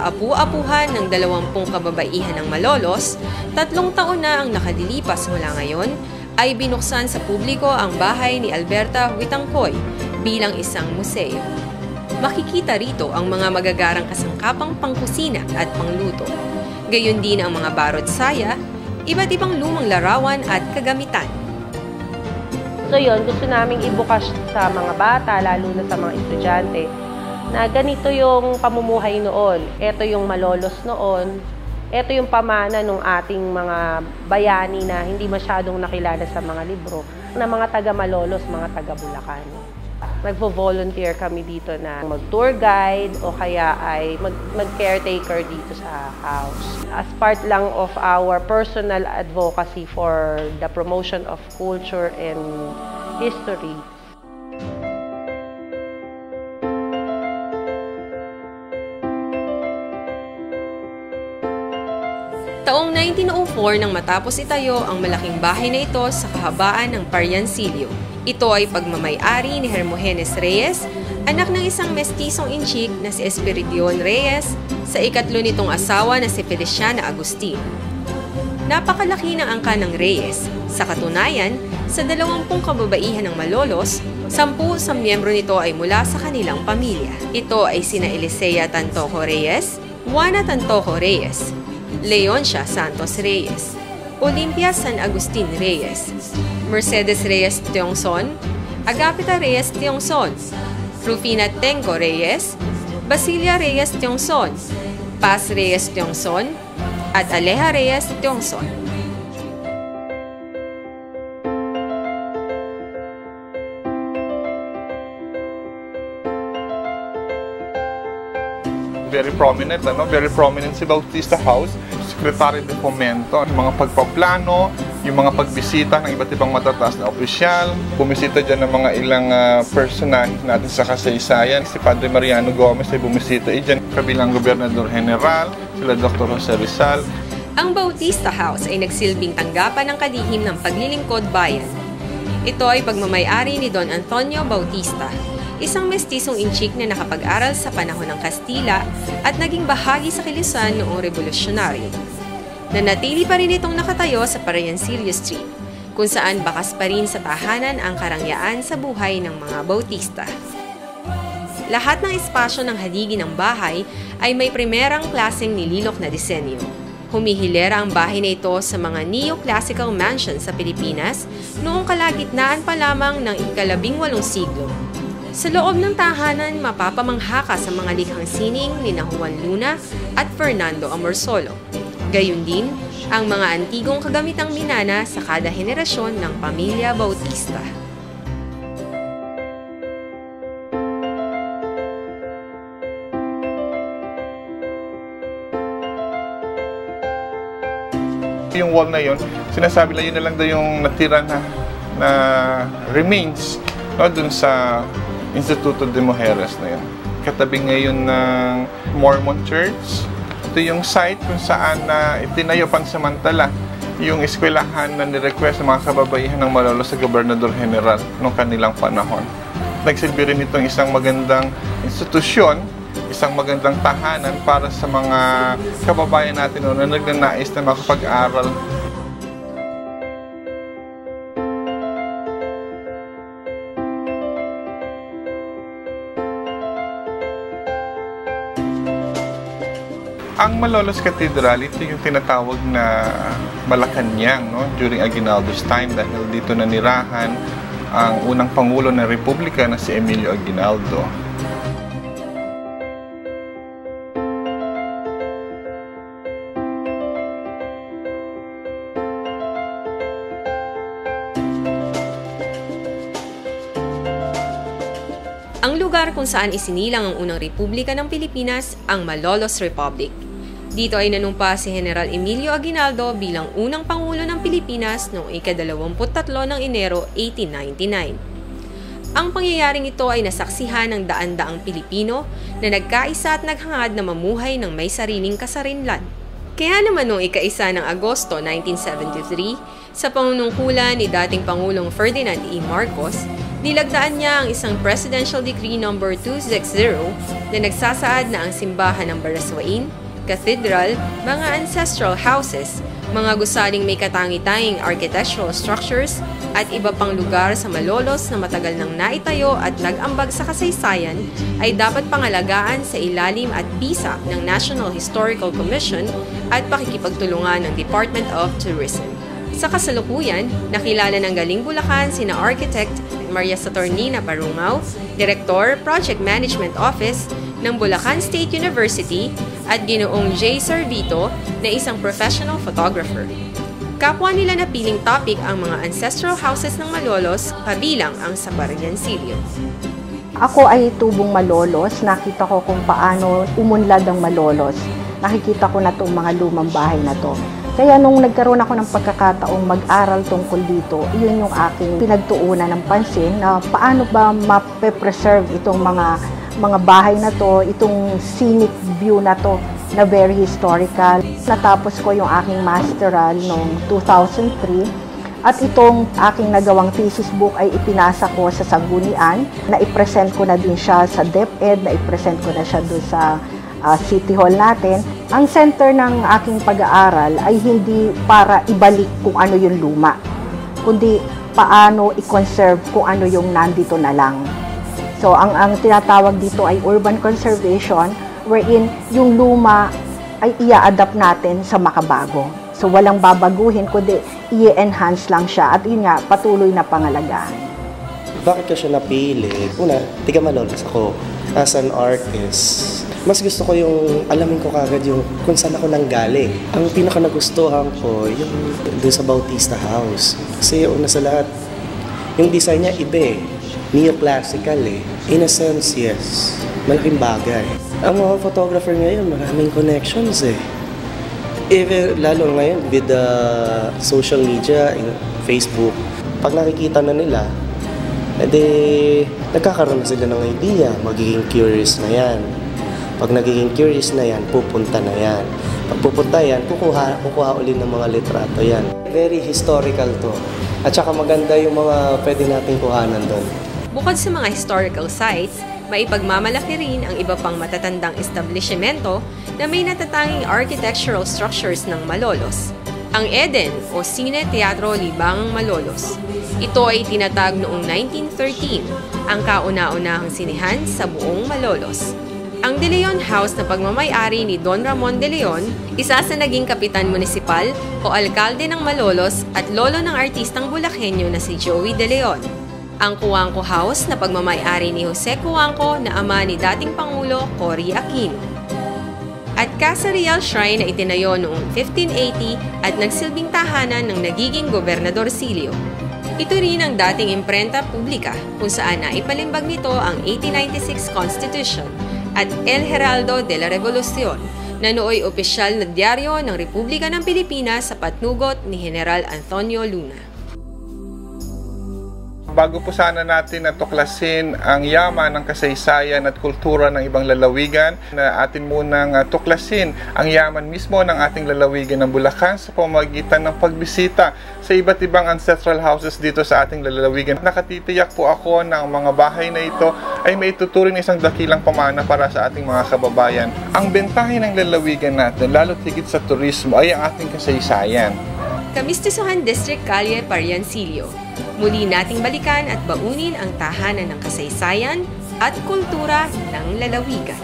Apu-apuhan ng 20 kababaihan ng Malolos, 3 taon na ang nakadilipas mula ngayon, ay binuksan sa publiko ang bahay ni Alberta Huitangcoy bilang isang museo. Makikita rito ang mga magagarang kasangkapang pangkusina at pangluto. Gayon din ang mga barot saya, iba't ibang lumang larawan at kagamitan. So yun, gusto naming ibukas sa mga bata, lalo na sa mga estudyante, na ganito yung pamumuhay noon. Ito yung Malolos noon. Ito yung pamana ng ating mga bayani na hindi masyadong nakilala sa mga libro, na mga taga-Malolos, mga taga-Bulacan. Nagvo-volunteer kami dito na mag-tour guide o kaya ay mag-caretaker dito sa house. As part lang of our personal advocacy for the promotion of culture and history. Taong 1904 nang matapos itayo ang malaking bahay na ito sa kahabaan ng Parayancillo. Ito ay pagmamay-ari ni Hermogenes Reyes, anak ng isang mestisong inchik na si Espiridion Reyes sa ikatlo nitong asawa na si Feliciana Agustin. Napakalaki ng angka ng Reyes. Sa katunayan, sa 20 kababaihan ng Malolos, 10 sa miyembro nito ay mula sa kanilang pamilya. Ito ay sina Elisea Tantoco Reyes, Juana Tantoco Reyes, Leoncia Santos Reyes, Olympia San Agustin Reyes, Mercedes Reyes Tiongson, Agapita Reyes Tiongson, Rufina Tenco Reyes, Basilia Reyes Tiongson, Paz Reyes Tiongson, at Aleja Reyes Tiongson. Very prominent, very prominent si Bautista House, Secretary de Fomento, yung mga pagpaplano, yung mga pagbisita ng iba't ibang matataas na opisyal, bumisita dyan ng mga ilang personahe natin sa kasaysayan. Si Padre Mariano Gomez ay bumisita dyan, kabilang Gobernador General, sila Dr. Jose Rizal. Ang Bautista House ay nagsilbing tanggapan ng kalihim ng paglilingkod bayan. Ito ay pagmamay-ari ni Don Antonio Bautista, isang mestisong inchik na nakapag-aral sa panahon ng Kastila at naging bahagi sa kilusan noong revolusyonaryo. Nanatili pa rin itong nakatayo sa Parayancillo Street, kung saan bakas pa rin sa tahanan ang karangyaan sa buhay ng mga Bautista. Lahat ng espasyo ng haligi ng bahay ay may primerang klaseng nililok na disenyo. Humihilera ang bahay na ito sa mga neoclassical mansions sa Pilipinas noong kalagitnaan pa lamang ng ika-18 siglo. Sa loob ng tahanan, mapapamangha ka sa mga likhang sining ni Juan Luna at Fernando Amorsolo. Gayun din ang mga antigong kagamitang minana sa kada henerasyon ng pamilya Bautista. Yung wall na yun, sinasabi na yun na lang daw yung natira na remains dun sa Instituto de Mujeres na yun. Katabi ngayon ng Mormon Church. Ito yung site kung saan itinayo pansamantala yung eskwelahan na nirequest ng mga kababaihan ng Malolos sa Gobernador General noong kanilang panahon. Nagsilbi rin itong isang magandang institusyon, isang magandang tahanan para sa mga kababayan natin na nagnanais na makapag-aral. Ang Malolos Cathedral, ito yung tinatawag na Malacanang, during Aguinaldo's time, dahil dito nanirahan ang unang Pangulo ng Republika na si Emilio Aguinaldo. Ang lugar kung saan isinilang ang unang Republika ng Pilipinas, ang Malolos Republic. Dito ay nanumpa si General Emilio Aguinaldo bilang unang Pangulo ng Pilipinas noong ika-23 ng Enero 1899. Ang pangyayaring ito ay nasaksihan ng daan-daang Pilipino na nagkaisa at naghangad na mamuhay ng may sariling kasarinlan. Kaya naman noong ika-1 ng Agosto 1973, sa panunungkulan ni dating Pangulong Ferdinand E. Marcos, Nilagdaan niya ang isang Presidential Decree No. 260 na nagsasaad na ang simbahan ng Baraswain, cathedral, mga ancestral houses, mga gusaling may katangi-tanging architectural structures at iba pang lugar sa Malolos na matagal nang naitayo at nag-ambag sa kasaysayan ay dapat pangalagaan sa ilalim at bisa ng National Historical Commission at pakikipagtulungan ng Department of Tourism. Sa kasalukuyan, nakilala ng Galing Bulacan sina Architect Maria Saturnina Parungaw, Direktor, Project Management Office ng Bulacan State University at Ginoong J. Servito na isang professional photographer. Kapwa nila napiling topic ang mga ancestral houses ng Malolos, kabilang ang sa Barriancillo. Ako ay tubong Malolos, nakita ko kung paano umunlad ang Malolos. Nakikita ko na itong mga lumang bahay na to. Kaya nung nagkaroon ako ng pagkakataong mag-aral tungkol dito, yun yung aking pinagtuunan ng pansin na paano ba mape-preserve itong mga bahay na to, itong scenic view na to na very historical. Natapos ko yung aking masteral noong 2003 at itong aking nagawang thesis book ay ipinasa ko sa Sanggunian, na i-present ko na din siya sa DepEd, na i-present ko na siya doon sa City Hall natin. Ang center ng aking pag-aaral ay hindi para ibalik kung ano yung luma, kundi paano i-conserve kung ano yung nandito na lang. So, ang tinatawag dito ay urban conservation, wherein yung luma ay i-adapt natin sa makabago. So, walang babaguhin, kundi i-enhance lang siya. At yun nga, patuloy na pangalagaan. Bakit ko siya napili? Una, tiga Malolos ako. As an artist, mas gusto ko yung alamin ko kagad yung kung saan ako nanggaling. Ang pinaka nagustuhan ko yung doon sa Bautista House. Kasi una sa lahat, yung design niya iba eh. Neoclassical eh. In a sense, yes. Malaking bagay. Ang mga photographer ngayon, maraming connections eh. Even lalo ngayon with the social media, Facebook, pag nakikita na nila, edi nagkakaroon na sila ng idea, magiging curious na yan. Pag nagiging curious na yan, pupunta na yan. Pag pupunta yan, kukuha ulit ng mga litrato yan. Very historical to. At saka maganda yung mga pwede nating kuhanan doon. Bukod sa mga historical sites, maipagmamalaki rin ang iba pang matatandang establishmento na may natatanging architectural structures ng Malolos. Ang Eden o Cine Teatro Libangang Malolos. Ito ay tinatag noong 1913, ang kauna-unahang sinehan sa buong Malolos. Ang De Leon House na pagmamay-ari ni Don Ramon De Leon, isa sa naging kapitan munisipal o alkalde ng Malolos at lolo ng artistang Bulakenyo na si Joey De Leon. Ang Cuangco House na pagmamay-ari ni Jose Cuangco na ama ni dating Pangulo Cory Aquino. At Casa Real Shrine na itinayo noong 1580 at nagsilbing tahanan ng nagiging Gobernador Silio. Ito rin ang dating imprenta publika kung saan naipalimbag nito ang 1896 Constitution at El Heraldo de la Revolucion na nooy opisyal na dyaryo ng Republika ng Pilipinas sa patnugot ni General Antonio Luna. Bago po sana natin natuklasin ang yaman ng kasaysayan at kultura ng ibang lalawigan, na atin munang tuklasin ang yaman mismo ng ating lalawigan ng Bulacan sa pamamagitan ng pagbisita sa iba't ibang ancestral houses dito sa ating lalawigan. Nakatitiyak po ako na ang mga bahay na ito ay may tuturing isang dakilang pamana para sa ating mga kababayan. Ang bentahe ng lalawigan natin, lalo tigit sa turismo, ay ang ating kasaysayan. Kamistusuhan District Calle Barriancillo. Muli nating balikan at baunin ang tahanan ng kasaysayan at kultura ng lalawigan.